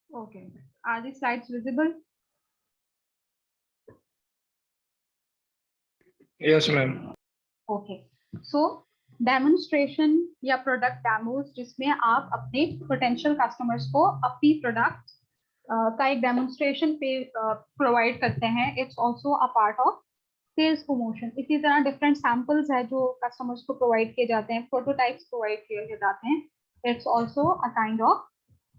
Okay. Are the slides visible? Yes, ma'am. Okay. So demonstration या product demos जिसमें आप अपने पोटेंशियल कस्टमर्स को अपनी प्रोडक्ट का एक डेमोन्स्ट्रेशन पे प्रोवाइड करते हैं, it's also a part of sales promotion. इसी तरह डिफरेंट सैम्पल्स है जो कस्टमर्स को प्रोवाइड किए जाते हैं, प्रोटोटाइप्स प्रोवाइड किए जाते हैं, it's also a kind of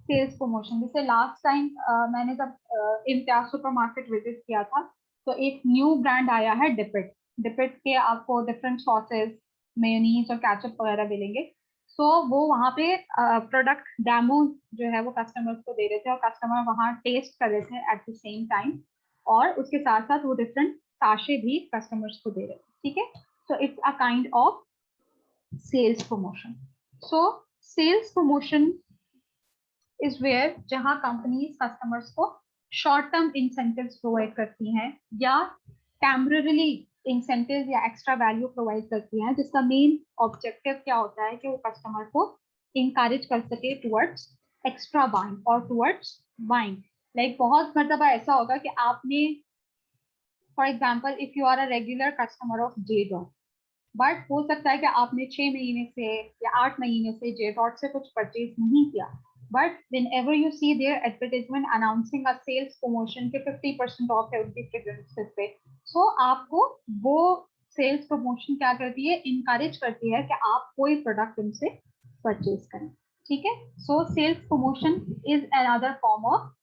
sales promotion. जैसे लास्ट टाइम मैंने जब इम्तियाज सुपर मार्केट विजिट किया था, तो एक न्यू ब्रांड आया है डिपिट। डिपिट के आपको डिफरेंट सॉसेस, मेयोनीज और केचप वगैरह मिलेंगे। सो वो वहाँ पे प्रोडक्ट डेमो जो है वो कस्टमर्स को दे रहे थे, और कस्टमर वहाँ टेस्ट कर रहे थे एट द सेम टाइम, और उसके साथ साथ वो डिफरेंट साशे भी कस्टमर्स को दे रहे थे। ठीक है, so it's a kind of sales promotion. So sales promotion is where जहां कंपनीज कस्टमर्स को शॉर्ट टर्म इंसेंटिव्स प्रोवाइड करती हैं या टेम्पररीली इंसेंटिव या एक्स्ट्रा वैल्यू प्रोवाइड करती हैं, जिसका मेन ऑब्जेक्टिव क्या होता है कि वो कस्टमर को इंकरेज कर सके टुवर्ड्स एक्स्ट्रा बाइंग और टुवर्ड्स बाइंग। लाइक बहुत मतलब ऐसा होगा कि आपने, for example, if you are a regular customer of J dot, but हो सकता है कि आपने 6 महीने से या 8 महीने से जे डॉट से कुछ परचेज नहीं किया, but whenever you see their advertisement announcing a sales promotion के 50% ऑफ है उनकी फ्रेग्रेंसेस पे, so आपको वो सेल्स प्रमोशन क्या करती है, इनकरेज करती है कि आप कोई प्रोडक्ट उनसे परचेज करें। ठीक है, so sales promotion is another form of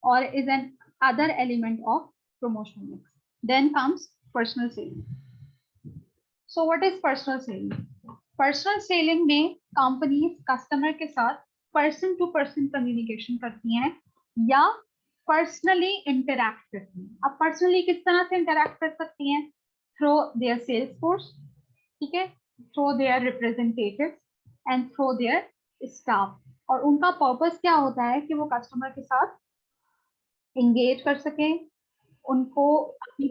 or is an other element of promotional mix. Then comes personal selling. So what is personal selling? Personal selling में कंपनीज कस्टमर के साथ पर्सन टू पर्सन कम्युनिकेशन करती हैं या personally interact करती हैं। अब personally किस तरह से इंटरैक्ट कर सकती हैं? थ्रू देयर सेल्स फोर्स, ठीक है, through their representatives and through their staff. और उनका पर्पस क्या होता है कि वो कस्टमर के साथ इंगेज कर सके, उनको अपनी,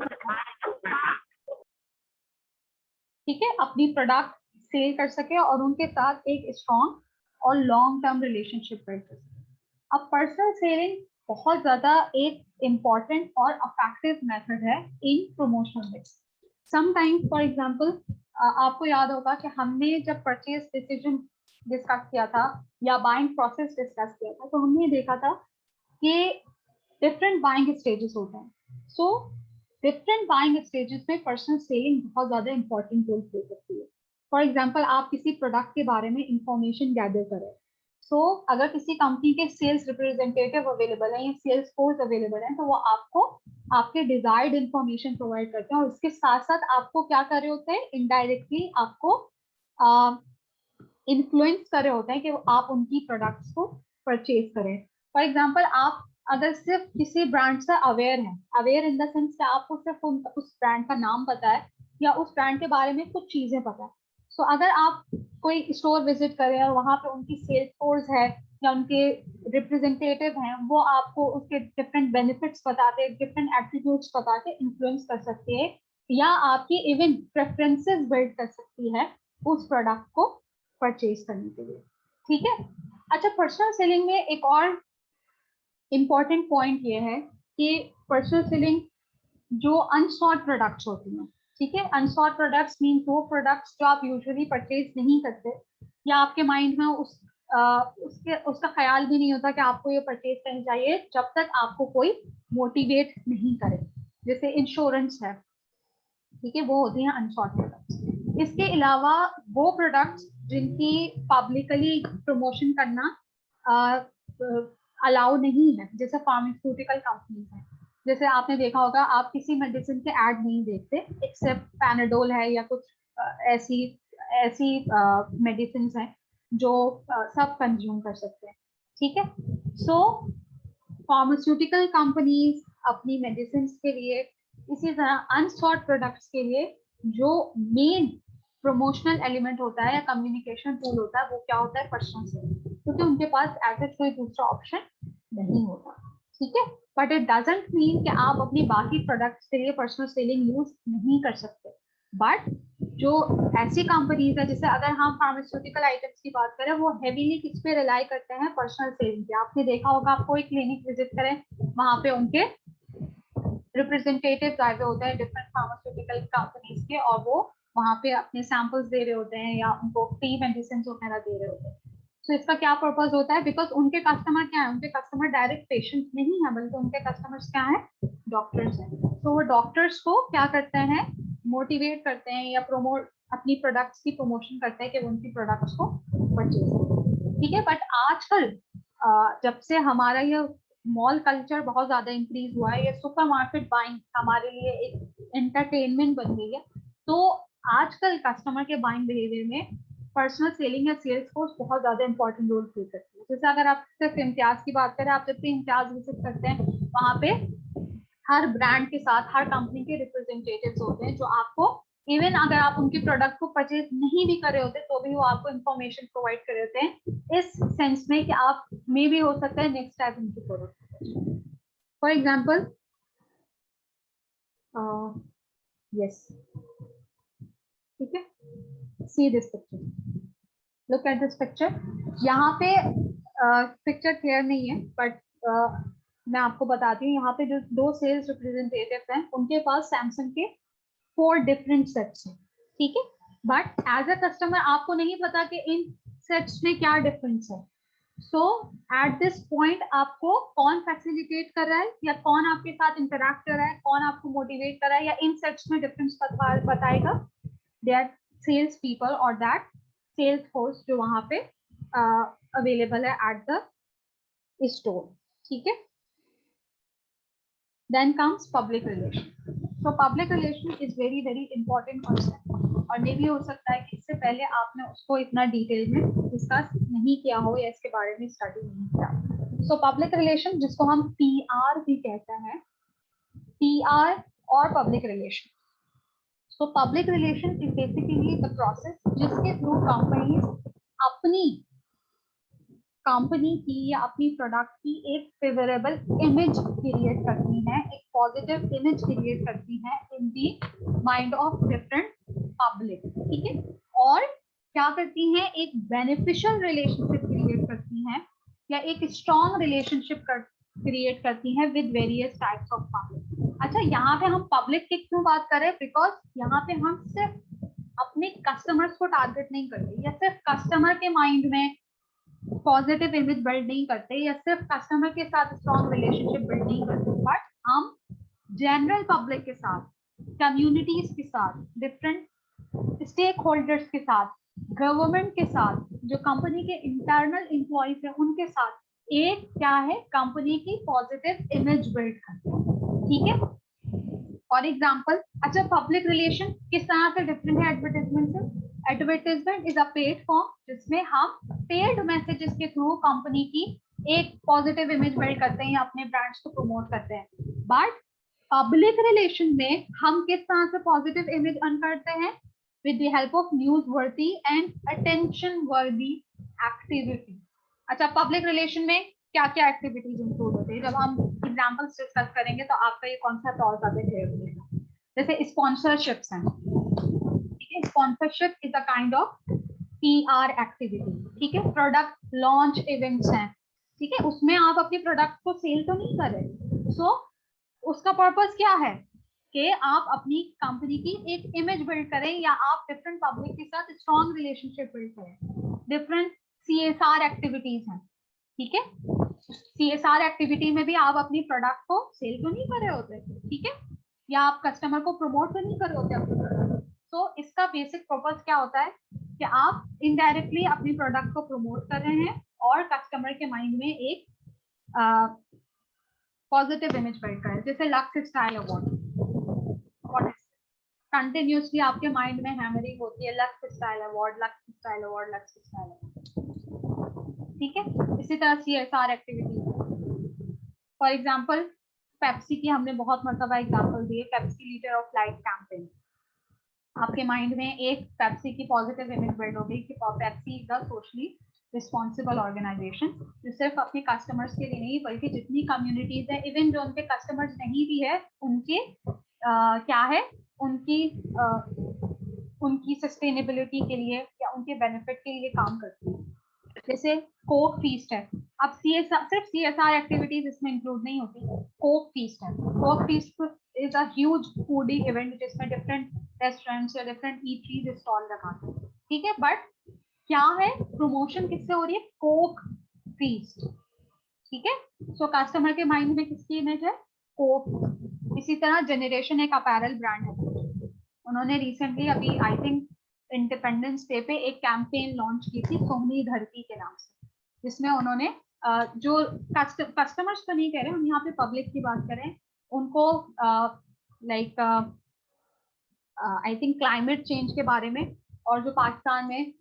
ठीक है, अपनी प्रोडक्ट सेल कर सके और उनके साथ एक स्ट्रॉन्ग और लॉन्ग टर्म रिलेशनशिप बिल्ड कर सके। अब पर्सनल सेलिंग बहुत ज्यादा एक इम्पॉर्टेंट और अफेक्टिव मेथड है in promotional mix. Sometimes for example, आपको याद होगा कि हमने जब परचेज डिसीजन डिस्कस किया था या बाइंग प्रोसेस डिस्कस किया था, तो हमने देखा था कि डिफरेंट बाइंग स्टेजेस होते हैं। सो डिफरेंट बाइंग स्टेजेस में पर्सनल सेलिंग बहुत ज्यादा इंपॉर्टेंट रोल प्ले करती है। फॉर एग्जाम्पल, आप किसी प्रोडक्ट के बारे में इंफॉर्मेशन गैदर करें, सो अगर किसी कंपनी के सेल्स रिप्रेजेंटेटिव अवेलेबल है या सेल्स फोर्स अवेलेबल है, तो वो आपको आपके डिजायर्ड इंफॉर्मेशन प्रोवाइड करते हैं, और उसके साथ साथ आपको क्या कर रहे होते हैं, इनडायरेक्टली आपको इन्फ्लुएंस कर रहे होते हैं कि आप उनकी प्रोडक्ट्स को परचेज करें। फॉर एग्जाम्पल, आप अगर सिर्फ किसी ब्रांड से अवेयर हैं, अवेयर इन द सेंस कि आपको सिर्फ उस ब्रांड का नाम पता है या उस ब्रांड के बारे में कुछ चीजें पता है, तो अगर आप कोई स्टोर विजिट करें और वहां पे उनकी सेल्स फोर्स है या उनके रिप्रेजेंटेटिव हैं, वो आपको उसके डिफरेंट बेनिफिट्स बताते हैं, डिफरेंट एट्रीब्यूट्स बता के इन्फ्लुएंस कर सकती है या आपकी इवन प्रेफरेंसेस बिल्ड कर सकती है उस प्रोडक्ट को परचेज करने के लिए। ठीक है, अच्छा, पर्सनल सेलिंग में एक और इम्पॉर्टेंट पॉइंट ये है कि पर्सनल सेलिंग जो अनसॉट प्रोडक्ट्स होती हैं, ठीक है, अनसॉट प्रोडक्ट्स मीन वो प्रोडक्ट्स जो आप यूजुअली परचेज नहीं करते या आपके माइंड में उसका ख्याल भी नहीं होता कि आपको ये परचेज करनी चाहिए जब तक आपको कोई मोटिवेट नहीं करे, जैसे इंश्योरेंस है, ठीक है, वो होती हैं अनसॉट प्रोडक्ट्स। इसके अलावा वो प्रोडक्ट्स जिनकी पब्लिकली प्रमोशन करना अलाउ नहीं है, जैसे फार्मास्यूटिकल कंपनीज हैं, जैसे आपने देखा होगा आप किसी मेडिसिन के ऐड नहीं देखते एक्सेप्ट पैनाडोल है या कुछ ऐसी ऐसी मेडिसिन हैं जो सब कंज्यूम कर सकते हैं। ठीक है, सो फार्मास्यूटिकल कंपनीज अपनी मेडिसिन के लिए, इसी तरह अनसॉट प्रोडक्ट्स के लिए जो मेन प्रमोशनल एलिमेंट होता है या कम्युनिकेशन टूल होता है, वो क्या होता है, पर्सनल सेलिंग, क्योंकि उनके पास ऐसा कोई दूसरा ऑप्शन नहीं होता। ठीक है, बट इट डजंट मीन कि आप अपनी बाकी प्रोडक्ट्स के लिए पर्सनल सेलिंग यूज नहीं कर सकते, बट जो ऐसी कंपनीज है, जैसे अगर हम फार्मास्यूटिकल आइटम्स की बात करें, वो हेवीली किस पे रिलाई करते हैं, पर्सनल सेविंग पे। आपने देखा होगा, आप कोई क्लिनिक विजिट करें, वहां पे उनके रिप्रेजेंटेटिव आए हुए होते हैं डिफरेंट फार्मास्यूटिकल कंपनीज के, और वो वहां पे अपने सैंपल्स दे रहे होते हैं या उनको फ्री मेडिसिन वगैरह दे रहे होते हैं। तो इसका क्या पर्पज होता है, बिकॉज उनके कस्टमर क्या है, उनके कस्टमर डायरेक्ट पेशेंट नहीं है, बल्कि उनके कस्टमर्स क्या है, डॉक्टर्स हैं। तो वो डॉक्टर्स को क्या करते हैं, मोटिवेट करते हैं या प्रोमोट, अपनी प्रोडक्ट्स की प्रमोशन करते हैं कि वो उनकी प्रोडक्ट्स को परचेज करें। ठीक है, बट आजकल जब से हमारा ये मॉल कल्चर बहुत ज्यादा इंक्रीज हुआ है, ये सुपरमार्केट बाइंग हमारे लिए एक एंटरटेनमेंट बन गई है। तो आजकल कस्टमर के बाइंग बिहेवियर में पर्सनल सेलिंग या सेल्स फोर्स बहुत ज्यादा इंपॉर्टेंट रोल प्ले करती है। जैसे अगर आप सिर्फ इम्तियाज की बात करें, आप जब भी इम्तियाज विजिट करते हैं, वहां पे हर ब्रांड के साथ हर कंपनी के रिप्रेजेंटेटिव्स होते हैं, जो आपको इवन अगर आप उनकी प्रोडक्ट को परचेज नहीं भी कर रहे होते, तो भी वो आपको इंफॉर्मेशन प्रोवाइड कर रहे होते हैं, इस सेंस में कि आप मे भी हो सकता है नेक्स्ट टाइप उनकी प्रोडक्ट। फॉर एग्जाम्पल, यस, ठीक है, see this picture, look at this picture. यहाँ पे पिक्चर क्लियर नहीं है, बट मैं आपको बताती हूँ, यहाँ पे जो दो सेल्स रिप्रेजेंटेटिव हैं, उनके पास सैमसंग के 4 डिफरेंट सेट्स हैं। ठीक है, बट एज अ कस्टमर आपको नहीं पता कि इन सेट्स में क्या डिफरेंस है। सो एट दिस पॉइंट आपको कौन फैसिलिटेट कर रहा है, या कौन आपके साथ इंटरैक्ट कर रहा है, कौन आपको मोटिवेट कर रहा है, या इन सेट्स में डिफरेंस बताएगा, दैट सेल्स पीपल और दैट सेल्स फोर्स जो वहां पे अवेलेबल है एट द स्टोर। ठीक है, देन कम्स पब्लिक रिलेशन। तो public relation is very very important concept, और मे भी हो सकता है कि इससे पहले आपने उसको इतना डिटेल में डिस्कस नहीं किया हो या इसके बारे में स्टडी नहीं किया। सो पब्लिक रिलेशन, जिसको हम पीआर भी कहते हैं, पीआर और public relation. So public relation is basically the process जिसके थ्रू कंपनीज अपनी कंपनी की या अपनी प्रोडक्ट की एक फेवरेबल इमेज क्रिएट करती हैं, एक पॉजिटिव इमेज क्रिएट करती हैं in the mind of different public. ठीक है, और क्या करती हैं, एक बेनिफिशियल रिलेशनशिप क्रिएट करती हैं, या एक स्ट्रॉन्ग रिलेशनशिप क्रिएट करती हैं with various types of public. अच्छा, यहाँ पे हम पब्लिक की क्यों बात करें, बिकॉज यहाँ पे हम सिर्फ अपने कस्टमर्स को टारगेट नहीं करते, या सिर्फ कस्टमर के माइंड में पॉजिटिव इमेज बिल्ड नहीं करते, या सिर्फ कस्टमर के साथ स्ट्रॉन्ग रिलेशनशिप बिल्ड नहीं करते, बट हम जनरल पब्लिक के साथ, कम्युनिटीज के साथ, डिफरेंट स्टेक होल्डर्स के साथ, गवर्नमेंट के साथ, जो कंपनी के इंटरनल एम्प्लॉइज हैं उनके साथ एक क्या है, कंपनी की पॉजिटिव इमेज बिल्ड करते हैं। ठीक है, फॉर एग्जाम्पल, अच्छा, पब्लिक रिलेशन किस तरह से डिफरेंट है एडवर्टाइजमेंट से। Advertisement is a paid form, जिसमें हम पेड मैसेजेस के थ्रू कंपनी की एक पॉजिटिव इमेज बिल्ड करते हैं या अपने ब्रांड्स को प्रमोट करते हैं। बट पब्लिक रिलेशन में हम किस तरह से पॉजिटिव इमेज अर्न करते हैं, with the help of news वर्दी एंड अटेंशन वर्दी एक्टिविटी। अच्छा, पब्लिक रिलेशन में क्या क्या एक्टिविटीज इंक्लूड होते हैं, जब हम एग्जाम्पल्स डिस्कस करेंगे तो आपका ये कॉन्सेप्ट और ज्यादा क्लियर हो जाएगा। जैसे स्पॉन्सरशिप्स हैं, ठीक है, sponsorship is a kind of PR activity. ठीक है, प्रोडक्ट लॉन्च इवेंट्स हैं, ठीक है, उसमें आप अपनी प्रोडक्ट को सेल तो नहीं कर रहे, सो उसका पर्पस क्या है कि आप अपनी कंपनी की एक इमेज बिल्ड करें, या आप डिफरेंट पब्लिक के साथ स्ट्रॉन्ग रिलेशनशिप बिल्ड करें। डिफरेंट सीएसआर एक्टिविटीज हैं, ठीक है, सीएसआर एक्टिविटी में भी आप अपनी प्रोडक्ट को सेल तो नहीं कर रहे होते, ठीक है, या आप कस्टमर को प्रमोट तो नहीं कर रहे होते अपने प्रोडक्ट। तो इसका बेसिक पर्पस क्या होता है कि आप इनडायरेक्टली अपनी प्रोडक्ट को प्रमोट कर रहे हैं और कस्टमर के माइंड में एक पॉजिटिव इमेज बिल्ड करें। जैसे लक्स स्टाइल अवार्ड, कंटिन्यूसली आपके माइंड में हैमरिंग होती है, lux style award, lux style award, lux style award. ठीक है, इसी तरह CSR activity, for example Pepsi की हमने बहुत मरतबा एग्जांपल दिए, Pepsi litre of life campaign. आपके माइंड में एक पेप्सी की पॉजिटिव इमेज बिल्ड हो गई कि Pepsi is a socially responsible organisation, जो सिर्फ अपने कस्टमर्स के लिए नहीं, बल्कि जितनी कम्युनिटीज है, इवन जो उनके कस्टमर्स नहीं भी है, उनके क्या है, उनकी उनकी सस्टेनेबिलिटी के लिए या उनके बेनिफिट के लिए काम करती है। जैसे कोक फीस्ट है, अब सिर्फ CSR एक्टिविटीज इसमें इंक्लूड नहीं होती। कोक फीस्ट है, Coke feast is a huge foodie event जिसमें डिफरेंट रेस्टोरेंट्स या डिफरेंट ईटरीज स्टॉल लगाते हैं, ठीक है। बट क्या है, प्रमोशन किससे हो रही है, कोक फीस्ट, ठीक है। सो कस्टमर के माइंड में किसकी इमेज है, कोक। इसी तरह जनरेशन एक अपैरल ब्रांड है, उन्होंने रिसेंटली अभी आई थिंक इंडिपेंडेंस डे पे एक कैंपेन लॉन्च की थी सोहनी धरती के नाम से, जिसमें उन्होंने जो कस्टमर्स तो नहीं कह रहे, हम यहाँ पे पब्लिक की बात करें, उनको like I think climate change के बारे में और जो पाकिस्तान में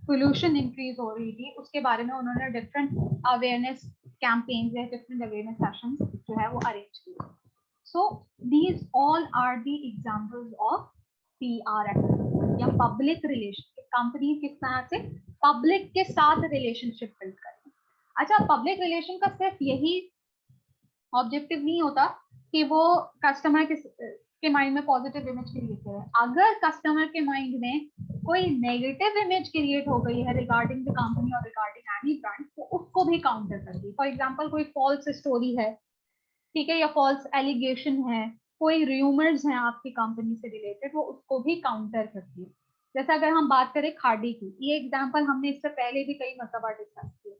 पोल्यूशन इंक्रीज हो रही थी उसके बारे में उन्होंने डिफरेंट अवेयरनेस कैंपेन्स या डिफरेंट अवेयरनेस सेशंस जो है वो अरेंज किए। So these all are the examples of PR activity या पब्लिक रिलेशन। कंपनी किस तरह से पब्लिक के साथ रिलेशनशिप बिल्ड करें। अच्छा, पब्लिक रिलेशन का सिर्फ यही ऑब्जेक्टिव नहीं होता कि वो कस्टमर के माइंड में पॉजिटिव इमेज क्रिएट करे। अगर कस्टमर के माइंड में कोई नेगेटिव इमेज क्रिएट हो गई है रिगार्डिंग द कंपनी और रिगार्डिंग एनी ब्रांड, तो उसको भी काउंटर कर दी। फॉर एग्जांपल कोई फॉल्स स्टोरी है, ठीक है, या फॉल्स एलिगेशन है, कोई रूमर्स हैं आपकी कंपनी से रिलेटेड, वो उसको भी काउंटर करती है। जैसे अगर हम बात करें खाड़ी की, ये एग्जांपल हमने इससे पहले भी कई मरतबा डिस्कस किया।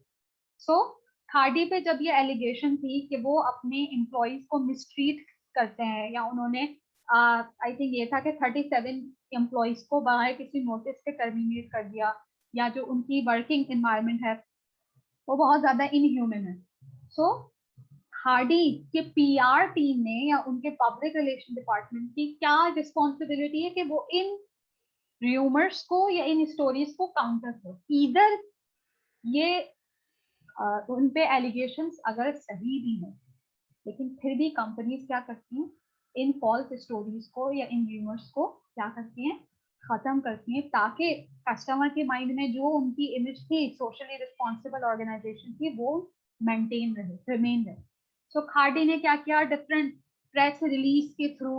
सो खाड़ी पे जब ये एलिगेशन थी कि वो अपने एम्प्लॉयज को मिसट्रीट करते हैं, या उन्होंने आई थिंक ये था कि 37 एम्प्लॉयज को बगैर किसी नोटिस के टर्मिनेट कर दिया, या जो उनकी वर्किंग एनवायरनमेंट है वो बहुत ज्यादा इनह्यूमन है। सो हार्डी के PR टीम ने या उनके पब्लिक रिलेशन डिपार्टमेंट की क्या रिस्पॉन्सिबिलिटी है कि वो इन रूमर्स को या इन स्टोरीज को काउंटर करो। इधर ये उन पे एलिगेशंस अगर सही भी है, लेकिन फिर भी कंपनीज क्या करती हैं, इन फॉल्स स्टोरीज को या इन रूमर्स को क्या करती हैं, खत्म करती हैं, ताकि कस्टमर के माइंड में जो उनकी इमेज थी सोशली रिस्पॉन्सिबल ऑर्गेनाइजेशन की, वो मेंटेन रहे, रिमेन रहे। सो खाड़ी ने क्या किया, डिफरेंट प्रेस रिलीज के थ्रू,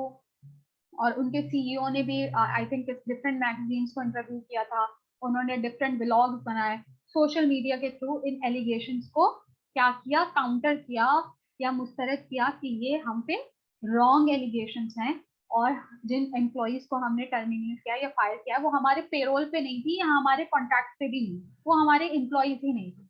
और उनके CEO ने भी आई थिंक डिफरेंट मैगजीन्स को इंटरव्यू किया था, उन्होंने डिफरेंट ब्लॉग्स बनाए, सोशल मीडिया के थ्रू इन एलिगेशंस को क्या किया, काउंटर किया या मुस्तरद किया कि ये हम पे रॉन्ग एलिगेशंस हैं, और जिन एम्प्लॉयज को हमने टर्मिनेट किया या फायर किया वो हमारे पेरोल पे नहीं थी या हमारे कॉन्ट्रैक्ट पे भी नहीं, वो हमारे एम्प्लॉयज ही नहीं थे,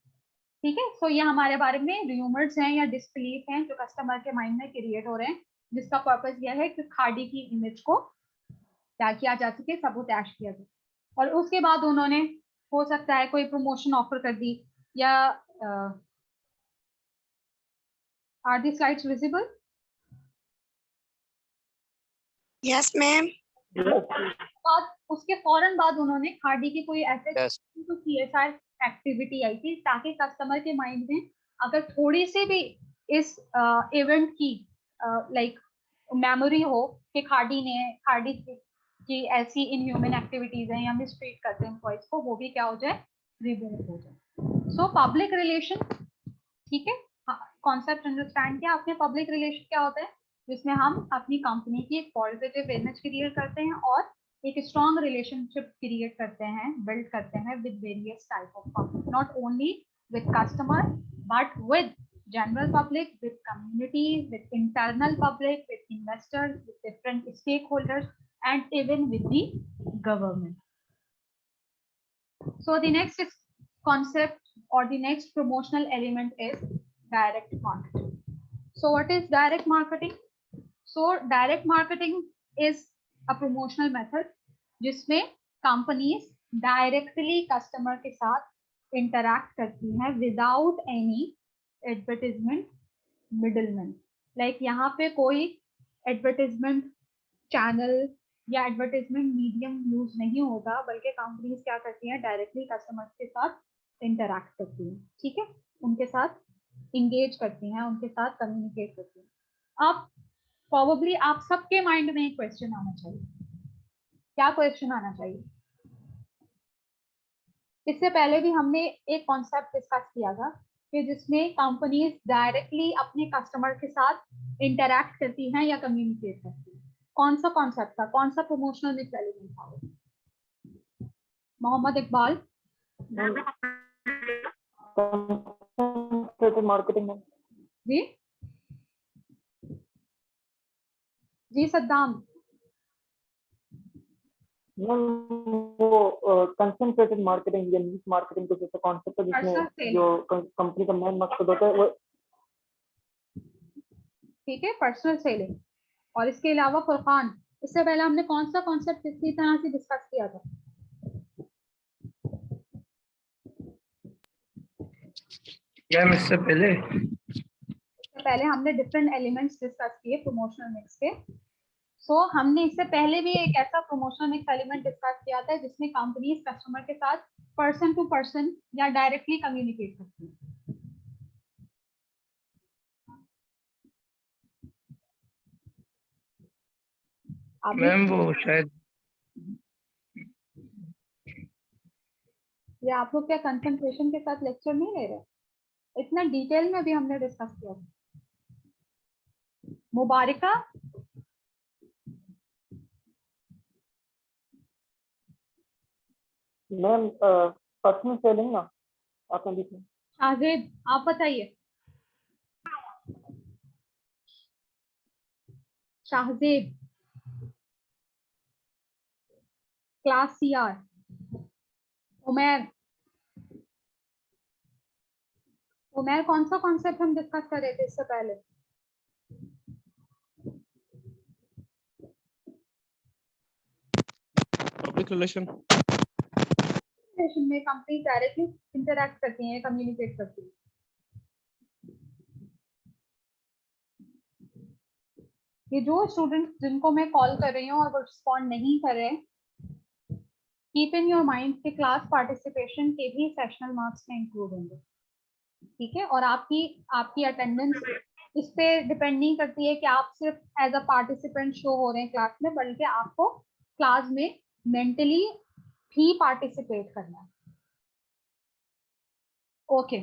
ठीक है। सो ये हमारे बारे में रूमर्स हैं या डिसबिलीफ हैं जो कस्टमर के माइंड में क्रिएट हो रहे हैं, जिसका पर्पस यह है कि खाड़ी की इमेज को क्या किया जा सके, सबूतैश किया जाए। और उसके बाद उन्होंने हो सकता है कोई प्रमोशन ऑफर कर दी, या are the slides visible? Yes ma'am. बाद उसके फौरन बाद उन्होंने खाड़ी की कोई ऐसे CSR एक्टिविटी आई थी ताकि कस्टमर के माइंड में अगर थोड़ी सी भी इस इवेंट की लाइक मेमोरी हो कि खाड़ी की ऐसी इनह्यूमन एक्टिविटीज हैं या मिसट्रीट करते हैं एम्प्लॉयज को, वो भी क्या हो जाए, रिमूव हो जाए। सो पब्लिक रिलेशन, ठीक है, कॉन्सेप्ट अंडरस्टैंड किया आपने। पब्लिक रिलेशन क्या होता है, जिसमें हम अपनी कंपनी की एक पॉजिटिव इमेज क्रिएट करते हैं और एक स्ट्रॉन्ग रिलेशनशिप क्रिएट करते हैं, बिल्ड करते हैं with various type of public, not only with customer but with general public, with community, with internal public, with investors, with different stakeholders, and even with the government. So the next concept or the next promotional element is direct marketing. So what is direct marketing? So direct marketing is a promotional method जिसमें companies directly customer के साथ interact करती हैं without any advertisement middleman. Like यहाँ पे कोई advertisement channel या advertisement medium use नहीं होगा, बल्कि कंपनीज क्या करती हैं, डायरेक्टली कस्टमर्स के साथ इंटरैक्ट करती हैं, ठीक है, उनके साथ इंगेज करती हैं, उनके साथ कम्युनिकेट करती हैं। अब प्रोबेबली आप सबके माइंड में एक क्वेश्चन आना चाहिए, क्या क्वेश्चन आना चाहिए? इससे पहले भी हमने एक कॉन्सेप्ट डिस्कस किया था कि जिसमें कंपनीज डायरेक्टली अपने कस्टमर के साथ इंटरैक्ट करती हैं या कम्युनिकेट करती हैं। कौन सा कॉन्सेप्ट था, कौन सा प्रमोशनल मिस एलिमेंट था? मोहम्मद इकबाल। मार्केटिंग में जी जी सद्दाम। मैम वो कंसंट्रेटेड मार्केटिंग या नीश मार्केटिंग कुछ ऐसा कॉन्सेप्ट है पर्सनल जिसमें सेल, जो कंपनी का मेन मकसद होता है वो। ठीक है, पर्सनल सेलिंग। और इसके अलावा फुरकान, इससे पहले हमने कौन सा कॉन्सेप्ट इसी तरह से डिस्कस किया था? मैम इससे पहले इससे पहले हमने डिफरेंट एलिमेंट्स डिस्कस किए प्रमोशनल मिक्स के। सो हमने इससे पहले भी एक ऐसा प्रमोशनल मिक्स एलिमेंट डिस्कस किया था जिसमें कंपनीज कस्टमर के साथ पर्सन टू पर्सन या डायरेक्टली कम्युनिकेट करती है। मैम वो शायद ये आप लोग क्या कंसंट्रेशन के साथ लेक्चर नहीं ले रहे? इतना डिटेल में भी हमने डिस्कस किया था। मुबारिका, मैम पर्सनल सेलिंग ना आपने लिखा। शाहिद, आप बताइए। Shahzeb, class CR, Umair. उमैर, कौन सा कॉन्सेप्ट हम डिस्कस कर रहे थे इससे पहले? Public relation. में कंपनी डायरेक्टली इंटरैक्ट करती हैं, कम्युनिकेट करती हैं। ये जो स्टूडेंट्स जिनको मैं कॉल कर रही हूँ और वो रिस्पॉन्ड नहीं कर रहे, कीप इन योर माइंड कि क्लास पार्टिसिपेशन के भी सेशनल मार्क्स में इंक्लूड होंगे, ठीक है? और आपकी आपकी अटेंडेंस इस पे डिपेंड नहीं करती है कि आप सिर्फ एज अ पार्टिसिपेंट शो हो रहे हैं क्लास में, बल्कि आपको क्लास में मेंटली भी पार्टिसिपेट करना है। ओके,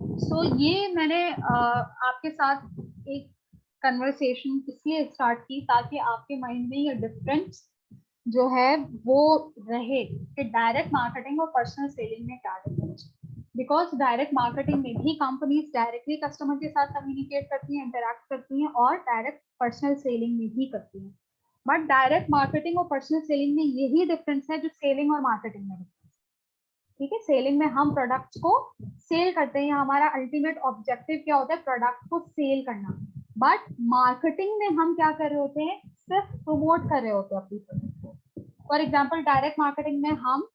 सो ये मैंने आपके साथ एक कन्वर्सेशन इसलिए स्टार्ट की ताकि आपके माइंड में ये डिफरेंस जो है वो रहे कि डायरेक्ट मार्केटिंग और पर्सनल सेलिंग में क्या डिफरेंस। बिकॉज डायरेक्ट मार्केटिंग में भी कंपनीज डायरेक्टली कस्टमर के साथ कम्युनिकेट करती हैं, इंटरैक्ट करती हैं और डायरेक्ट पर्सनल सेलिंग में भी करती हैं। बट डायरेक्ट मार्केटिंग और पर्सनल सेलिंग में यही डिफरेंस है जो सेलिंग और मार्केटिंग में डिफरेंस। ठीक है, सेलिंग में हम प्रोडक्ट्स को सेल करते हैं, हमारा अल्टीमेट ऑब्जेक्टिव क्या होता है? प्रोडक्ट को सेल करना। बट मार्केटिंग में हम क्या कर रहे होते हैं? सिर्फ प्रमोट कर रहे होते हैं अपनी प्रोडक्ट को। फॉर एग्जाम्पल डायरेक्ट मार्केटिंग में हम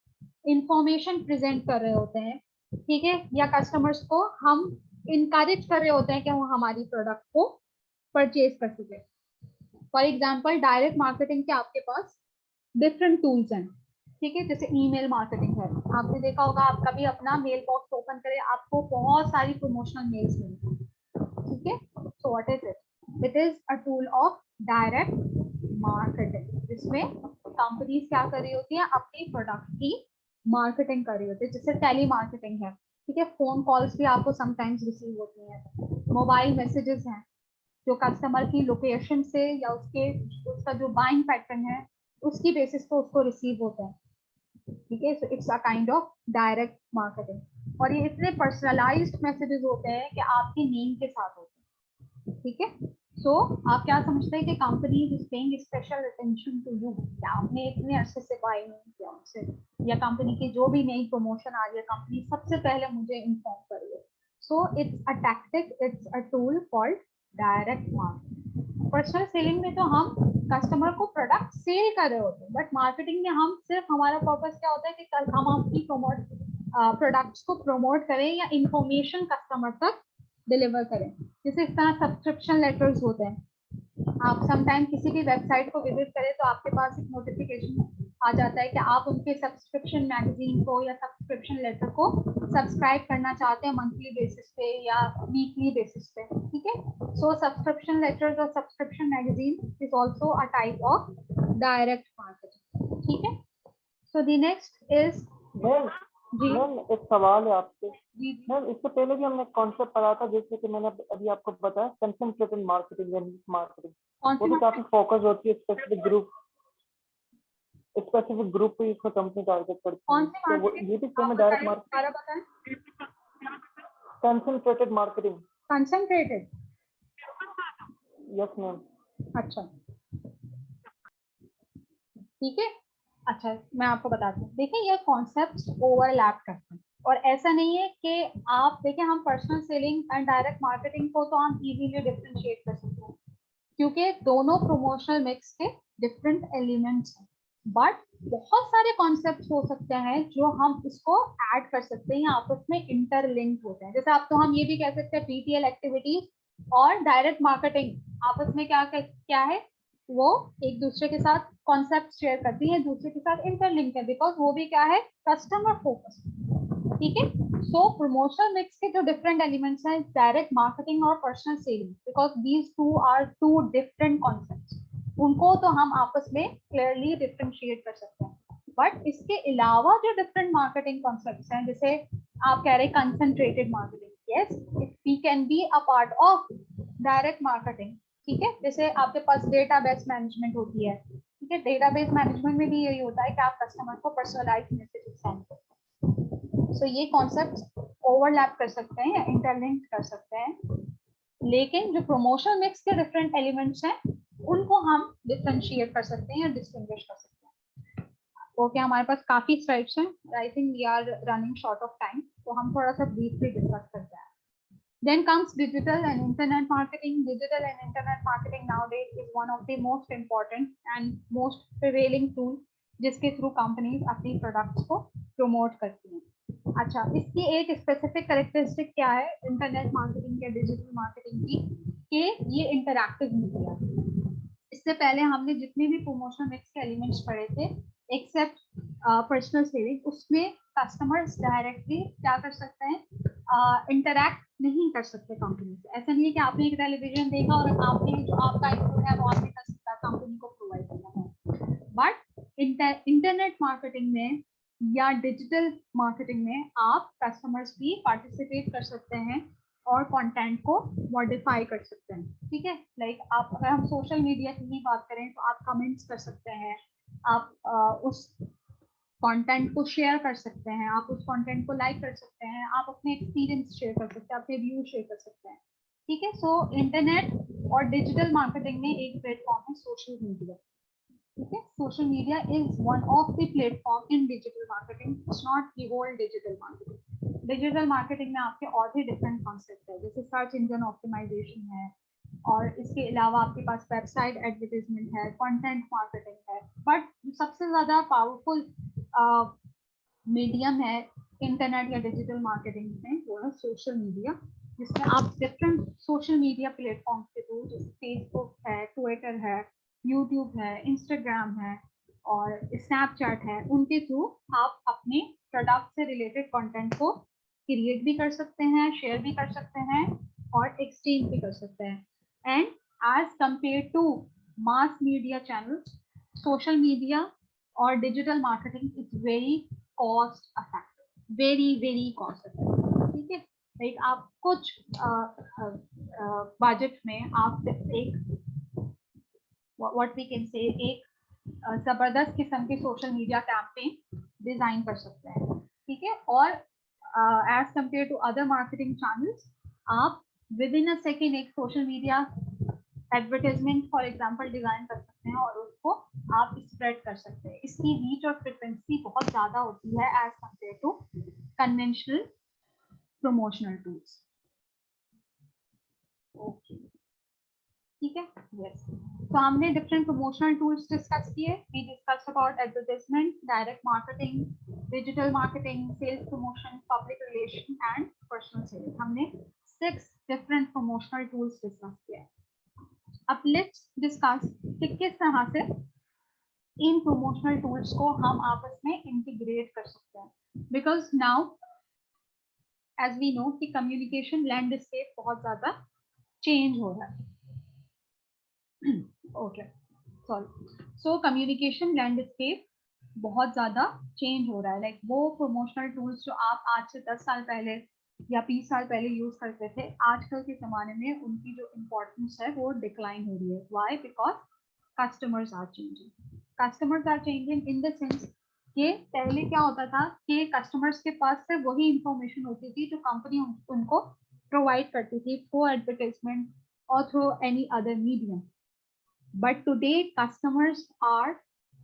इंफॉर्मेशन प्रेजेंट कर रहे होते हैं, ठीक है, या कस्टमर्स को हम इनकरेज कर रहे होते हैं कि वो हमारी प्रोडक्ट को परचेज कर सके। फॉर एग्जाम्पल डायरेक्ट मार्केटिंग के आपके पास डिफरेंट टूल्स हैं, ठीक है, जैसे ईमेल मार्केटिंग है। आपने देखा होगा, आप कभी अपना मेल बॉक्स ओपन करें, आपको बहुत सारी प्रमोशनल मेल्स मिलती हैं, ठीक है। So what is it? It is a tool of direct marketing, जिसमें कंपनीज क्या कर रही होती हैं? अपनी प्रोडक्ट की मार्केटिंग कर रही होती है, जैसे टेली मार्केटिंग है, ठीक है। फोन कॉल्स भी आपको समटाइम्स रिसीव होती हैं, मोबाइल मैसेजेस हैं जो कस्टमर की लोकेशन से या उसका जो बाइंग पैटर्न है उसकी बेसिस पे उसको रिसीव होता है, ठीक है। So it's a kind of direct marketing. और ये इतने पर्सनलाइज्ड मैसेजेस होते हैं कि आपके नेम के साथ होते हैं, ठीक है। सो आप क्या समझते हैं कि company is paying special attention to you? क्या आपने इतने अरसे से बाय नहीं किया उनसे, या कंपनी की जो भी नई प्रमोशन आ रही है कंपनी सबसे पहले मुझे इन्फॉर्म कर रही है। So it's a tactic, it's a tool called direct marketing. Personal selling में तो हम कस्टमर को प्रोडक्ट सेल कर रहे होते हैं, बट मार्केटिंग में हम सिर्फ, हमारा पर्पस क्या होता है कि कल हम आपकी प्रोडक्ट्स को प्रमोट करें या इंफॉर्मेशन कस्टमर तक डिलीवर करें। जैसे इस तरह सब्सक्रिप्शन लेटर्स होते हैं, आप समटाइम किसी भी वेबसाइट को विजिट करें तो आपके पास एक नोटिफिकेशन आ जाता है कि आप उनके सब्सक्रिप्शन मैगजीन को या सब्सक्रिप्शन लेटर को सब्सक्राइब करना चाहते हैं मंथली बेसिस पे या वीकली बेसिस पे, ठीक है। सो सब्सक्रिप्शन लेटर्स और subscription magazine is also a type of direct marketing, ठीक है। सो द नेक्स्ट इज जी मैम एक सवाल है आपसे। जी जी। मैम इससे पहले भी हमने कॉन्सेप्ट पढ़ा था, जैसे कि मैंने अभी आपको बताया कंसंट्रेटेड मार्केटिंग या नीश मार्केटिंग, कौन वो सी तो काफी फोकस होती है स्पेसिफिक ग्रुप। स्पेसिफिक ग्रुप को इसको कंपनी टारगेट करती है, कौन सी तो वो मार्केटिंग? ये भी सेम है डायरेक्ट मार्केटिंग, दोबारा बताएं। Concentrated marketing. Concentrated, yes ma'am. अच्छा ठीक है। अच्छा मैं आपको बताती हूँ, देखिए ये कॉन्सेप्ट्स ओवरलैप करते हैं और ऐसा नहीं है कि आप देखिए हम personal selling and direct marketing को तो हम इजीली डिफरेंशिएट कर सकते हैं क्योंकि दोनों प्रोमोशनल मिक्स के डिफरेंट एलिमेंट्स हैं, बट बहुत सारे कॉन्सेप्ट्स हो सकते हैं जो हम इसको ऐड कर सकते हैं, आपस में इंटरलिंक होते हैं। जैसे आप तो हम ये भी कह सकते हैं पीटीएल एक्टिविटीज और डायरेक्ट मार्केटिंग आपस में क्या है, वो एक दूसरे के साथ कॉन्सेप्ट शेयर करती है, दूसरे के साथ इंटरलिंक है, बिकॉज वो भी क्या है, कस्टमर फोकस। ठीक है, सो प्रमोशनल मिक्स के जो डिफरेंट एलिमेंट्स हैं, डायरेक्ट मार्केटिंग और personal selling, because these two are two different concepts, उनको तो हम आपस में क्लियरली डिफरेंशिएट कर सकते हैं। बट इसके अलावा जो डिफरेंट मार्केटिंग कॉन्सेप्ट्स हैं, जैसे आप कह रहे हैं concentrated marketing, yes it can be a part of direct marketing. ठीक है, जैसे आपके पास डेटाबेस मैनेजमेंट होती है, ठीक है, डेटाबेस मैनेजमेंट में भी यही होता है कि आप कस्टमर को पर्सनलाइज मैसेज सेंड करते हैं। सो ये कॉन्सेप्ट ओवरलैप कर सकते हैं या इंटरलिंक कर सकते हैं, लेकिन जो प्रमोशनल मिक्स के डिफरेंट एलिमेंट्स हैं उनको हम डिफरेंशिएट कर सकते हैं या डिस्टिंग्विश कर सकते हैं। ओके, हमारे पास काफी स्लाइड्स हैं, I think we are running short of time, तो हम थोड़ा सा ब्रीफली डिस्कस करते हैं। Then comes digital and internet marketing. Digital and internet marketing nowadays is one of the most important and most prevailing tool जिसके through companies अपनी products को promote करती हैं। अच्छा, इसकी एक स्पेसिफिक कैरेक्टरिस्टिक क्या है इंटरनेट मार्केटिंग या डिजिटल मार्केटिंग की, कि ये इंटरैक्टिव मीडिया। इससे पहले हमने जितने भी प्रमोशनल मिक्स के एलिमेंट्स पढ़े थे एक्सेप्ट पर्सनल सेलिंग, उसमें कस्टमर्स डायरेक्टली क्या कर सकते हैं, इंटरैक्ट नहीं कर सकते कंपनी से। ऐसा नहीं है कि आपने एक टेलीविजन देखा और आपने जो आपका इनपुट है वो आपने कंपनी को प्रोवाइड करना है। बट इंटरनेट मार्केटिंग में या डिजिटल मार्केटिंग में आप कस्टमर्स भी पार्टिसिपेट कर सकते हैं और कंटेंट को मॉडिफाई कर सकते हैं। ठीक है, लाइक आप अगर हम सोशल मीडिया की ही बात करें तो आप कमेंट्स कर सकते हैं, आप उस कंटेंट को शेयर कर सकते हैं, आप उस कंटेंट को लाइक कर सकते हैं, आप अपने एक्सपीरियंस शेयर कर सकते हैं, अपने व्यू शेयर कर सकते हैं। ठीक है, सो इंटरनेट और डिजिटल मार्केटिंग में एक प्लेटफॉर्म है सोशल मीडिया। ठीक है, social media is one of the platform in digital marketing, it's not the whole digital marketing. Digital marketing में आपके और भी डिफरेंट कॉन्सेप्ट है, जैसे सर्च इंजन ऑप्टिमाइजेशन है, और इसके अलावा आपके पास वेबसाइट एडवर्टाइजमेंट है, कंटेंट मार्केटिंग है। बट सबसे ज्यादा पावरफुल मीडियम है इंटरनेट या डिजिटल मार्केटिंग में, वो है सोशल मीडिया, जिसमें आप डिफरेंट सोशल मीडिया प्लेटफॉर्म के थ्रू, जैसे फेसबुक है, ट्विटर है, यूट्यूब है, इंस्टाग्राम है और स्नैपचैट है, उनके थ्रू आप अपने प्रोडक्ट से रिलेटेड कंटेंट को क्रिएट भी कर सकते हैं, शेयर भी कर सकते हैं और एक्सचेंज भी कर सकते हैं। And as compare to mass media channels, social media और digital marketing is very cost effective, very cost effective. ठीक है, लाइक आप कुछ बजट में आप एक व्हाट वी कैन से एक जबरदस्त किस्म के सोशल मीडिया कैंपेन डिजाइन कर सकते हैं। ठीक है, और as compare to other marketing channels, आप विद इन अ सेकेंड एक social media advertisement for example design कर सकते हैं और उसको आप स्प्रेड कर सकते हैं। इसकी रीच और फ्रिक्वेंसी बहुत ज्यादा होती है as compare to conventional promotional tools. Okay, ठीक है, यस। तो हमने डिफरेंट प्रमोशनल टूल्स डिस्कस किए। We discuss about advertisement, direct marketing, digital marketing, sales promotion, public relation and personal selling. हमने 6 डिफरेंट प्रमोशनल टूल्स डिस्कस किए। अब let's discuss कि किस तरह से इन प्रमोशनल टूल्स को हम आपस में इंटीग्रेट कर सकते हैं, because now as we know कि कम्युनिकेशन लैंडस्केप बहुत ज्यादा चेंज हो रहा है। Okay, sorry, so communication landscape बहुत ज्यादा चेंज हो रहा है। लाइक वो प्रमोशनल टूल्स जो आप आज से 10 साल पहले या 20 साल पहले यूज करते थे, आजकल के जमाने में उनकी जो इम्पोर्टेंस है वो डिक्लाइन हो रही है। Why? Because customers are changing. Customers are changing in the sense कि पहले क्या होता था कि कस्टमर्स के पास सिर्फ वही इंफॉर्मेशन होती थी जो कंपनी उनको प्रोवाइड करती थी थ्रू एडवर्टाइजमेंट और through any other medium. But today customers are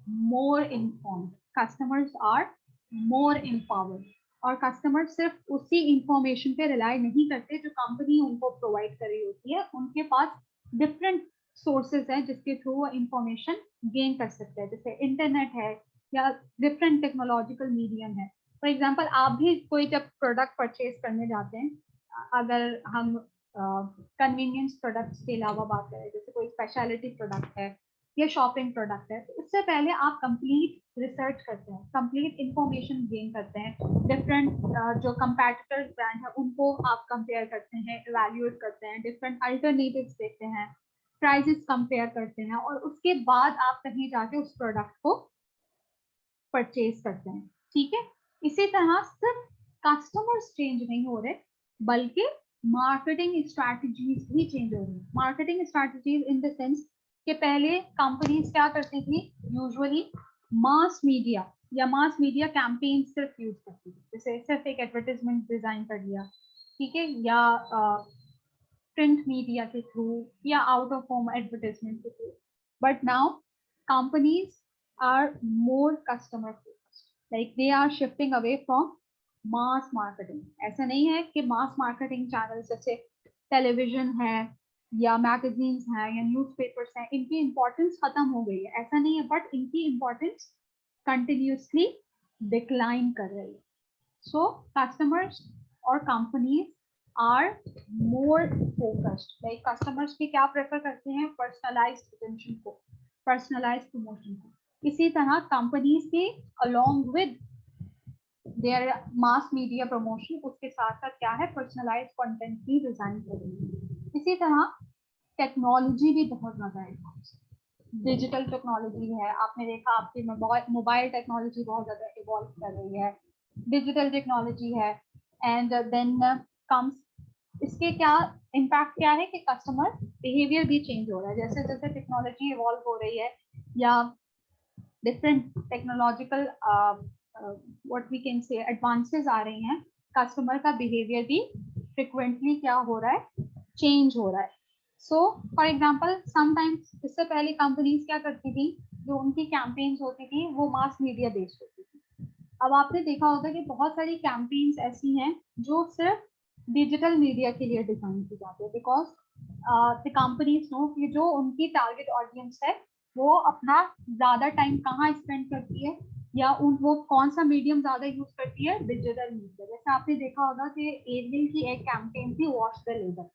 more informed, customers are more empowered, और कस्टमर सिर्फ उसी इंफॉर्मेशन पे रिलाई नहीं करते जो कंपनी उनको प्रोवाइड कर रही होती है. उनके पास डिफरेंट सोर्सेज हैं जिसके थ्रू वो इंफॉर्मेशन गेन कर सकते हैं, जैसे इंटरनेट है या डिफरेंट टेक्नोलॉजिकल मीडियम है. फॉर एग्जांपल आप भी कोई जब प्रोडक्ट परचेज करने जाते हैं, अगर हम कन्वीनियंस प्रोडक्ट्स के अलावा बात करें, जैसे कोई स्पेशलिटी प्रोडक्ट है या शॉपिंग प्रोडक्ट है, तो उससे पहले आप कंप्लीट रिसर्च करते हैं, कंप्लीट इंफॉर्मेशन गेन करते हैं, डिफरेंट जो कंपैटिटर ब्रांड है उनको आप कंपेयर करते हैं, इवैल्यूएट करते हैं, डिफरेंट अल्टरनेटिव्स देखते हैं, प्राइसेस कंपेयर करते हैं, और उसके बाद आप कहीं जाके उस प्रोडक्ट को परचेज करते हैं. ठीक है, इसी तरह सिर्फ कस्टमर्स चेंज नहीं हो रहे बल्कि मार्केटिंग स्ट्रैटेजीज भी चेंज हो रही है. Marketing strategies in the sense कि पहले कंपनीज क्या करती थी, यूजुअली मास मीडिया या मास मीडिया कैंपेन सिर्फ यूज करती थी, जैसे सिर्फ एक एडवर्टाइजमेंट डिजाइन कर लिया, ठीक है, या प्रिंट मीडिया के थ्रू या आउट ऑफ होम एडवर्टाइजमेंट के through. But now companies are more customer focused, like they are shifting away from mass marketing. ऐसा नहीं है कि मास मार्केटिंग चैनल जैसे टेलीविजन है या मैगजीन्स हैं या न्यूज़पेपर्स हैं, इनकी इम्पोर्टेंस खत्म हो गई है, ऐसा नहीं है, बट इनकी इम्पोर्टेंस कंटिन्यूसली डिक्लाइन कर रही है. सो कस्टमर्स और companies are more focused, like customers भी क्या प्रेफर करते हैं, पर्सनलाइज्ड अटेंशन को, पर्सनलाइज्ड प्रमोशन को. इसी तरह कंपनीज के along with their mass media promotion, उसके साथ साथ क्या है, पर्सनलाइज्ड कंटेंट भी डिजाइन करेंगे. इसी तरह टेक्नोलॉजी भी बहुत ज्यादा एडवांस, डिजिटल टेक्नोलॉजी है, आपने देखा आपकी मोबाइल टेक्नोलॉजी बहुत ज्यादा इवॉल्व कर रही है, डिजिटल टेक्नोलॉजी है. एंड देन कम्स इसके क्या इम्पैक्ट क्या है कि कस्टमर बिहेवियर भी चेंज हो रहा है, जैसे जैसे टेक्नोलॉजी इवॉल्व हो रही है या different technological what we can say advances आ रही हैं, कस्टमर का बिहेवियर भी फ्रिक्वेंटली क्या हो रहा है, चेंज हो रहा है. सो फॉर एग्जांपल समटाइम्स इससे पहले कंपनीज क्या करती थी, जो उनकी कैंपेन्स होती थी वो मास मीडिया बेस्ड होती थी. अब आपने देखा होगा कि बहुत सारी कैंपेन्स ऐसी हैं जो सिर्फ डिजिटल मीडिया के लिए डिजाइन की जाती है, बिकॉज द कंपनीज नो कि जो उनकी टारगेट ऑडियंस है वो अपना ज्यादा टाइम कहाँ स्पेंड करती है या वो कौन सा मीडियम ज्यादा यूज करती है, डिजिटल मीडिया. जैसे आपने देखा होगा कि एयरटेल की एक कैंपेन थी, wash the label.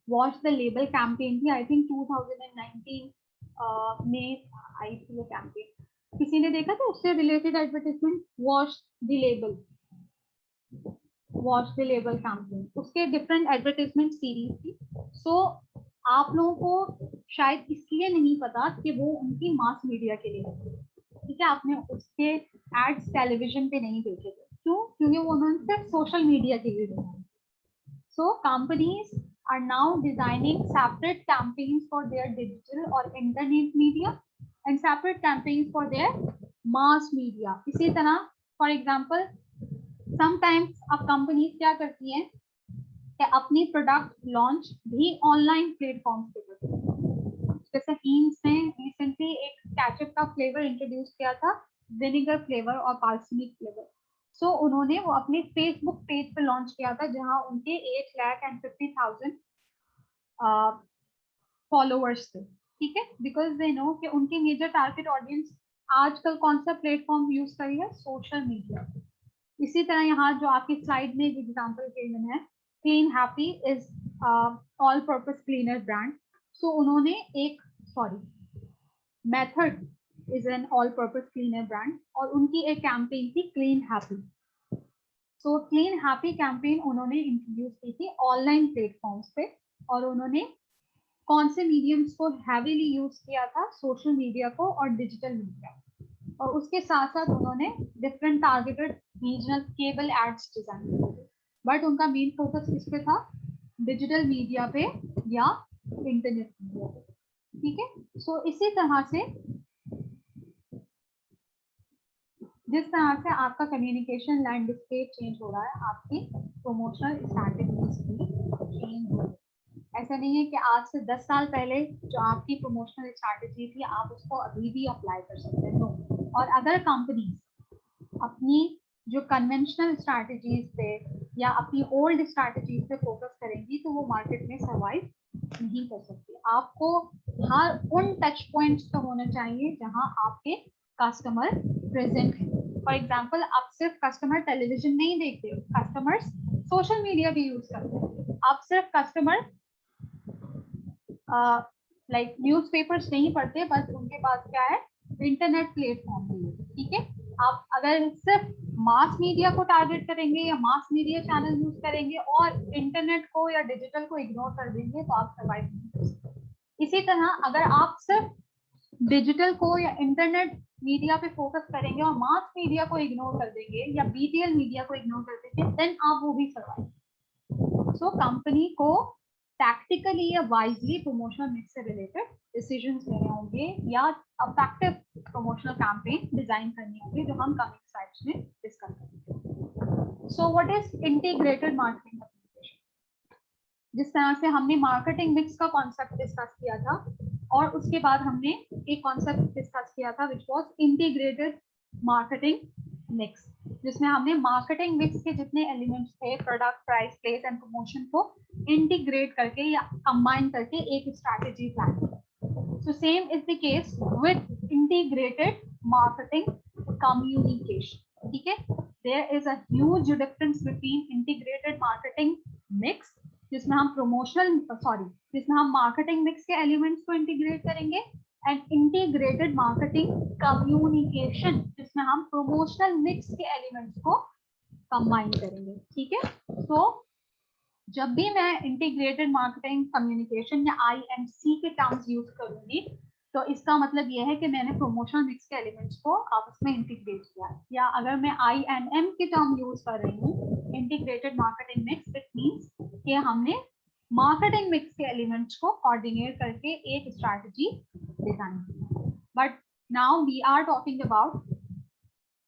Wash the label campaign थी, आई थिंक 2019 में आई थी वो कैंपेन. किसी ने देखा था उससे related advertisement, wash the label, watch the label campaign, उसके डिफरेंट एडवर्टाइजमेंट सीरीज थी. सो आप लोगों को शायद इसलिए नहीं पता कि वो उनकी मास मीडिया के लिए, ठीक है, आपने उसके एड्स टेलीविजन पे नहीं देखे थे. क्यों? क्योंकि वो उन्होंने सिर्फ सोशल मीडिया के लिए बनाए. सो companies are now designing separate campaigns for their digital or internet media and separate campaigns for their mass media. इसी तरह for example sometimes अब कंपनीज क्या करती हैं कि अपनी प्रोडक्ट लॉन्च भी ऑनलाइन प्लेटफॉर्म्स पे करती हैं. जैसे हीन्स ने रिसेंटली एक केचप का फ्लेवर इंट्रोड्यूस किया था, विनेगर फ्लेवर और पार्सनिक फ्लेवर. सो उन्होंने वो अपने फेसबुक पेज पे लॉन्च किया था जहां उनके 8,50,000 फॉलोअर्स थे. ठीक है, बिकॉज दे नो कि उनकी मेजर टारगेट ऑडियंस आजकल कौन सा प्लेटफॉर्म यूज करी है, सोशल मीडिया. इसी तरह यहाँ जो आपकी स्लाइड में एग्जांपल गिवन है, Clean Happy is all purpose cleaner brand. So उन्होंने एक Method is an all purpose cleaner brand और उनकी एक कैंपेन थी Clean Happy. So Clean Happy campaign उन्होंने इंट्रोड्यूस की थी ऑनलाइन प्लेटफॉर्म्स पे, और उन्होंने कौन से मीडियम्स को हैवीली यूज किया था, सोशल मीडिया को और डिजिटल मीडिया. और उसके साथ साथ उन्होंने different targeted regional cable ads design किए, बट उनका मेन फोकस किस पे था, डिजिटल मीडिया पे या इंटरनेट मीडिया पे. ठीक है, सो इसी तरह से जिस तरह से आपका कम्युनिकेशन लैंडस्केप चेंज हो रहा है, आपकी प्रमोशनल स्ट्रैटेजीज भी चेंज हो रही है। ऐसा नहीं है कि आज से 10 साल पहले जो आपकी प्रमोशनल स्ट्रैटेजी थी आप उसको अभी भी अप्लाई कर सकते हैं। नो। और अदर कंपनीज अपनी जो कन्वेंशनल स्ट्रैटेजीज पे या अपनी ओल्ड स्ट्रैटेजीज पे फोकस करेंगी तो वो मार्केट में सर्वाइव नहीं कर सकती। आपको हर उन टच पॉइंट्स पे होना चाहिए जहां आपके कस्टमर प्रेजेंट है। फॉर एग्जाम्पल, आप सिर्फ कस्टमर टेलीविजन नहीं देखते, कस्टमर्स सोशल मीडिया भी यूज करते हैं। आप सिर्फ कस्टमर लाइक न्यूज़पेपर्स नहीं पढ़ते, बस उनके पास क्या है, इंटरनेट प्लेटफॉर्म भी है। ठीक है, आप अगर सिर्फ मास मीडिया को टारगेट करेंगे या मास मीडिया चैनल यूज करेंगे और इंटरनेट को या डिजिटल को इग्नोर कर देंगे तो आप सर्वाइव नहीं कर सकते। इसी तरह अगर आप सिर्फ डिजिटल को या इंटरनेट मीडिया पे फोकस करेंगे और मास मीडिया को इग्नोर कर देंगे या बीटीएल मीडिया को इग्नोर कर देंगे, देन आप वो भी सर्वाइव। सो कंपनी को टैक्टिकली या वाइजली प्रमोशनल मिक्स से रिलेटेड डिसीजंस लेने होंगे या इफेक्टिव प्रमोशनल कैंपेन डिजाइन करनी होगी, जो हम कमिंग स्लाइड्स में डिस्कस करेंगे। So what is integrated marketing communication? जिस तरह से हमने मार्केटिंग मिक्स का कॉन्सेप्ट डिस्कस किया था और उसके बाद हमने एक कॉन्सेप्ट डिस्कस किया था which was integrated marketing mix, जिसमें हमने मार्केटिंग मिक्स के जितने एलिमेंट्स थे, product, price, place and promotion को इंटीग्रेट करके या कंबाइन करके एक स्ट्रैटेजी प्लान की। So same is the case with integrated marketing communication. ठीक है, there is a huge difference between integrated marketing mix जिसमें हम जिसमें हम मार्केटिंग मिक्स के एलिमेंट्स को इंटीग्रेट करेंगे, एंड इंटीग्रेटेड मार्केटिंग कम्युनिकेशन जिसमें हम प्रमोशनल मिक्स के एलिमेंट्स को कंबाइन करेंगे। ठीक है, तो जब भी मैं इंटीग्रेटेड मार्केटिंग कम्युनिकेशन या IMC के टर्म्स यूज करूंगी तो इसका मतलब यह है कि मैंने प्रमोशनल मिक्स के एलिमेंट्स को आपस में इंटीग्रेट किया है। या अगर मैं INM के टर्म यूज कर रही हूँ, integrated marketing mix, it means कि हमने मार्केटिंग मिक्स के एलिमेंट्स को कोऑर्डिनेट करके एक स्ट्रैटेजी डिजाइन की। But now we are talking about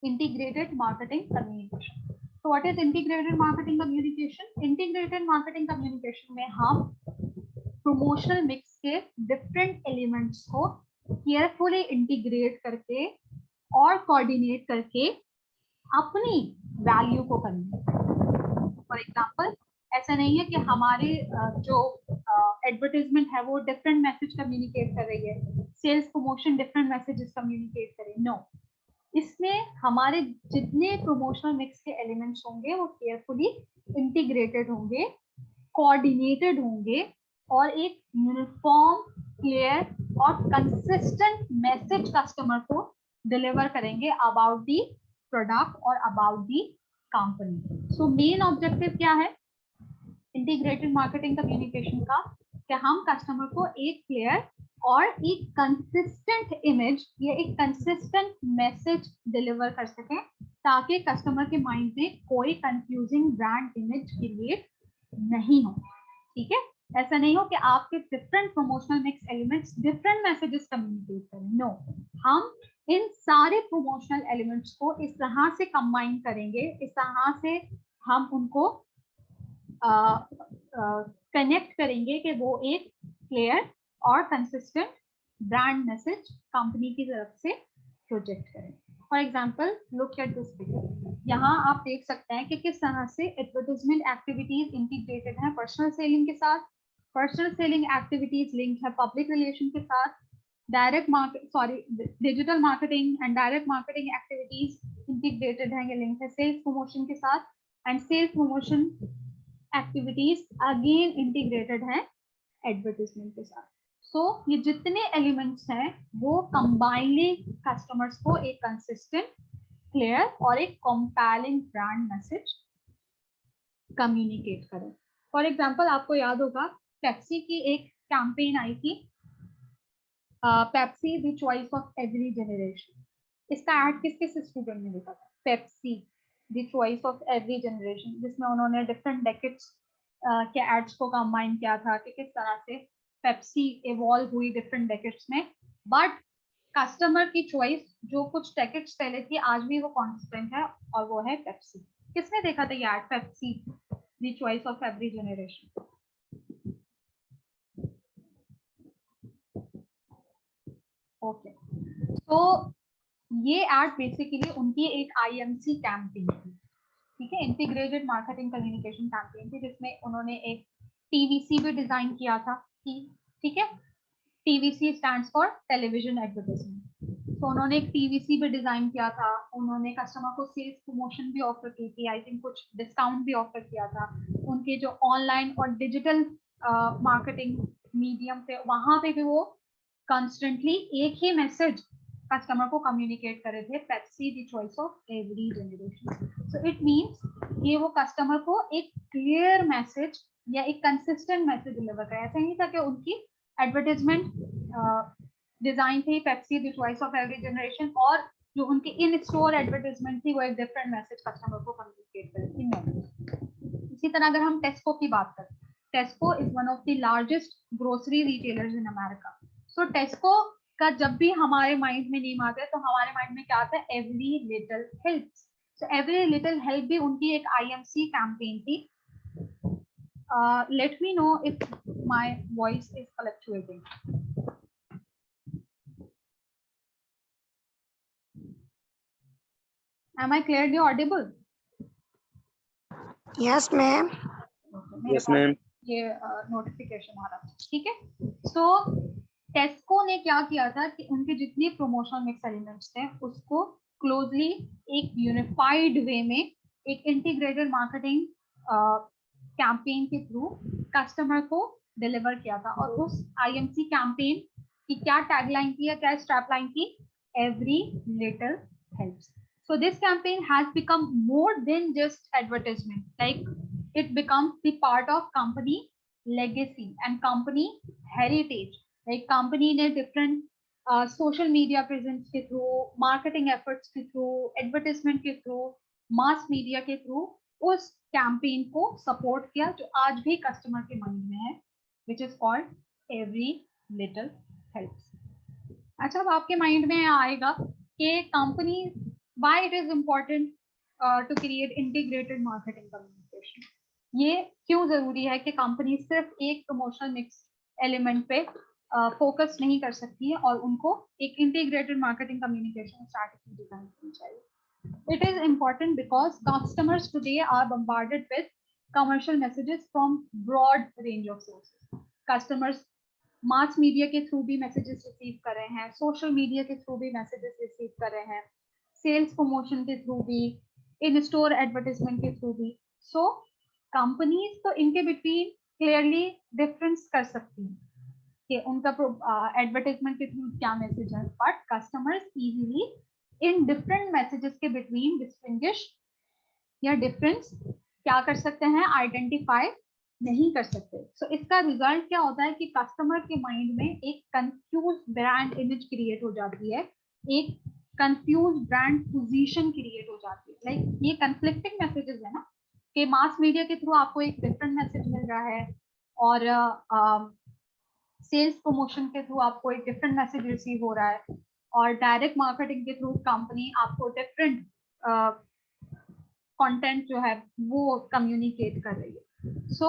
integrated marketing communication. So what is integrated marketing communication? Integrated marketing communication में हम promotional mix के different elements को carefully integrate करके और coordinate करके अपनी value को करेंगे। For example, ऐसा नहीं है कि हमारे जो advertisement है वो different message communicate कर रही है, sales promotion different messages communicate करे। No, इसमें हमारे जितने प्रमोशनल मिक्स के एलिमेंट्स होंगे वो केयरफुली इंटीग्रेटेड होंगे, कोऑर्डिनेटेड होंगे और एक यूनिफॉर्म, क्लियर और कंसिस्टेंट मैसेज कस्टमर को डिलीवर करेंगे अबाउट दी प्रोडक्ट और about the company. So main objective क्या है इंटीग्रेटेड मार्केटिंग कम्युनिकेशन का? कि हम कस्टमर को एक क्लियर और एक कंसिस्टेंट इमेज या एक कंसिस्टेंट मैसेज डिलीवर कर सकें ताकि कस्टमर के माइंड में कोई कंफ्यूजिंग ब्रांड इमेज क्रिएट नहीं हो। ठीक है, ऐसा नहीं हो कि आपके different promotional mix elements different messages communicate करें। नो, हम इन सारे प्रमोशनल एलिमेंट्स को इस तरह से कंबाइन करेंगे, इस तरह से हम उनको कनेक्ट करेंगे कि वो एक क्लियर और कंसिस्टेंट ब्रांड मैसेज कंपनी की तरफ से प्रोजेक्ट करें। For example, look at this picture. यहाँ आप देख सकते हैं कि किस तरह से एडवर्टाइजमेंट एक्टिविटीज इंटीग्रेटेड है पर्सनल सेलिंग के साथ, पर्सनल सेलिंग एक्टिविटीज लिंक है पब्लिक रिलेशन के साथ, digital marketing and direct marketing activities integrated है या लिंक है सेल्स प्रमोशन के साथ, and sales promotion activities again integrated है एडवर्टाइजमेंट के साथ। सो ये जितने एलिमेंट्स हैं वो कंबाइनली कस्टमर्स को एक कंसिस्टेंट, क्लियर और एक कंपेलिंग ब्रांड मैसेज कम्युनिकेट करें। फॉर एग्जांपल, आपको याद होगा पेप्सी की एक कैंपेन आई थी, Pepsi the choice of every generation. इसका एड किस किस स्टूडेंट ने देखा था? Pepsi the choice of every generation, जिसमें उन्होंने डिफरेंट डेकेड्स के एड्स को कंबाइन किया था कि किस तरह से पेप्सी इवॉल्व हुई डिफरेंट डेकेड्स में, बट कस्टमर की चॉइस जो कुछ डेकेड्स पहले थी आज भी वो कांस्टेंट है, और वो है पेप्सी। किसने देखा था ये ad, Pepsi the choice of every generation? Okay, तो ये एड बेसिकली उनकी एक आईएमसी कैंपेन थी, ठीक है, इंटीग्रेटेड मार्केटिंग कम्युनिकेशन कैंपेन थी, जिसमें उन्होंने एक टीवीसी भी डिजाइन किया था, ठीक है, TVC stands for television advertisement. तो उन्होंने एक टीवीसी भी डिजाइन किया था, उन्होंने कस्टमर को सेल्स प्रमोशन भी ऑफर की थी, आई थिंक कुछ डिस्काउंट भी ऑफर किया था। उनके जो ऑनलाइन और डिजिटल मार्केटिंग मीडियम थे वहां पे भी वो कॉन्स्टेंटली एक ही मैसेज कस्टमर को कम्युनिकेट कर रहे थे, Pepsi the choice of every generation. So it means ये वो कस्टमर को एक क्लियर मैसेज या एक कंसिस्टेंट मैसेज डिलीवर करा। ऐसा नहीं था कि उनकी एडवर्टाइजमेंट डिजाइन थी Pepsi the choice of every generation, और जो उनकी इन स्टोर एडवर्टाइजमेंट थी वो एक डिफरेंट मैसेज कस्टमर को कम्युनिकेट कर रही थी। इसी तरह अगर हम टेस्को की बात करें, टेस्को is one of the largest grocery retailers in America. सो टेस्को का जब भी हमारे माइंड में नेम आता है तो हमारे माइंड में क्या आता है? Every little helps. So every little help भी उनकी एक आईएमसी कैंपेन थी। Let me know if my voice is fluctuating. Am I clearly audible? Yes, ma'am. Yes, ma'am. ये नोटिफिकेशन आ रहा, ठीक है। सो टेस्को ने क्या किया था कि उनके जितने प्रमोशनल मिक्स एलिमेंट्स थे उसको क्लोजली एक यूनिफाइड वे में एक इंटीग्रेटेड मार्केटिंग कैंपेन के थ्रू कस्टमर को डिलीवर किया था। और उस आईएमसी कैंपेन की क्या टैगलाइन थी या क्या स्ट्रैपलाइन थी? Every little helps. So this campaign has become more than just advertisement. Like it becomes the part of company legacy and company heritage. Like company ने different social media presence के through, marketing efforts के through, advertisement के through, mass media के through उस campaign को support किया जो आज भी customer के mind में है, which is called every little helps. अच्छा, अब आपके mind में आएगा कि company why it is important to create integrated marketing communication. ये क्यों जरूरी है कि कंपनी सिर्फ एक प्रमोशनल मिक्स एलिमेंट पे फोकस नहीं कर सकती है और उनको एक integrated marketing communication strategy design करनी चाहिए. It is important because customers today are bombarded with commercial messages from broad range of sources. Customers mass media के थ्रू भी मैसेजेस रिसीव कर रहे हैं, सोशल मीडिया के थ्रू भी मैसेजेस रिसीव कर रहे हैं, सेल्स प्रमोशन के थ्रू भी, इन स्टोर एडवर्टाइजमेंट के थ्रू भी. सो कंपनीज तो इनके बिटवीन क्लियरली डिफरेंस कर सकती हैं कि उनका एडवर्टाइजमेंट के थ्रू क्या मैसेज है, but customers easily in different messages के बिटवीन डिस्टिंग्विश या डिफरेंस क्या कर सकते हैं? आइडेंटिफाई नहीं कर सकते. सो इसका रिजल्ट क्या होता है कि कस्टमर के माइंड में एक कंफ्यूज ब्रांड इमेज क्रिएट हो जाती है, एक कंफ्यूज ब्रांड पोजीशन क्रिएट हो जाती है. लाइक ये कंफ्लिक्टिंग मैसेजेस है ना, कि मास मीडिया के थ्रू आपको एक डिफरेंट मैसेज मिल रहा है और सेल्स प्रमोशन के थ्रू आपको एक डिफरेंट मैसेज रिसीव हो रहा है, और डायरेक्ट मार्केटिंग के थ्रू कंपनी आपको डिफरेंट कंटेंट जो है वो कम्युनिकेट कर रही है. So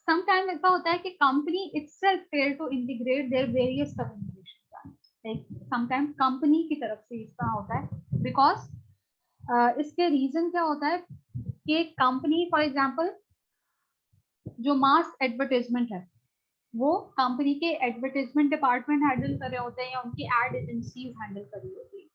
sometimes ऐसा होता है कि company itself fail to integrate their various communication channels. Like sometimes company की तरफ से इसका होता है because इसके reason क्या होता है कि company for example जो mass advertisement है वो कंपनी के एडवर्टाइजमेंट डिपार्टमेंट हैंडल कर रहे होते हैं या उनकी एड एजेंसीज हैंडल कर रही होती है,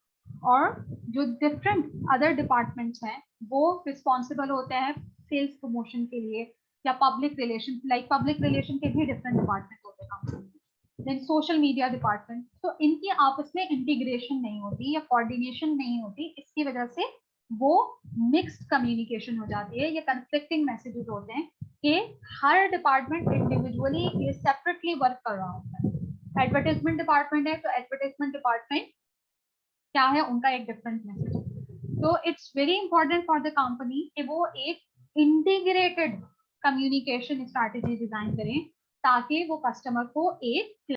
और जो डिफरेंट अदर डिपार्टमेंट्स हैं वो रिस्पॉन्सिबल होते हैं सेल्स प्रमोशन के लिए या public relation. Like public relation के भी डिफरेंट डिपार्टमेंट होते हैं कंपनी में, देन सोशल मीडिया डिपार्टमेंट. तो इनकी आपस में इंटीग्रेशन नहीं होती या कोऑर्डिनेशन नहीं होती, इसकी वजह से वो मिक्स्ड कम्युनिकेशन हो जाती है, ये कन्फ्लिक्टिंग मैसेजेस होते हैं कि हर डिपार्टमेंट इंडिविजुअली सेपरेटली वर्क कर रहा होता है. एडवर्टाइजमेंट डिपार्टमेंट है तो एडवर्टाइजमेंट डिपार्टमेंट क्या है, उनका एक डिफरेंट मैसेज. तो it's very important for the company कि वो एक इंटीग्रेटेड कम्युनिकेशन स्ट्रैटेजी डिजाइन करें ताकि वो कस्टमर को एक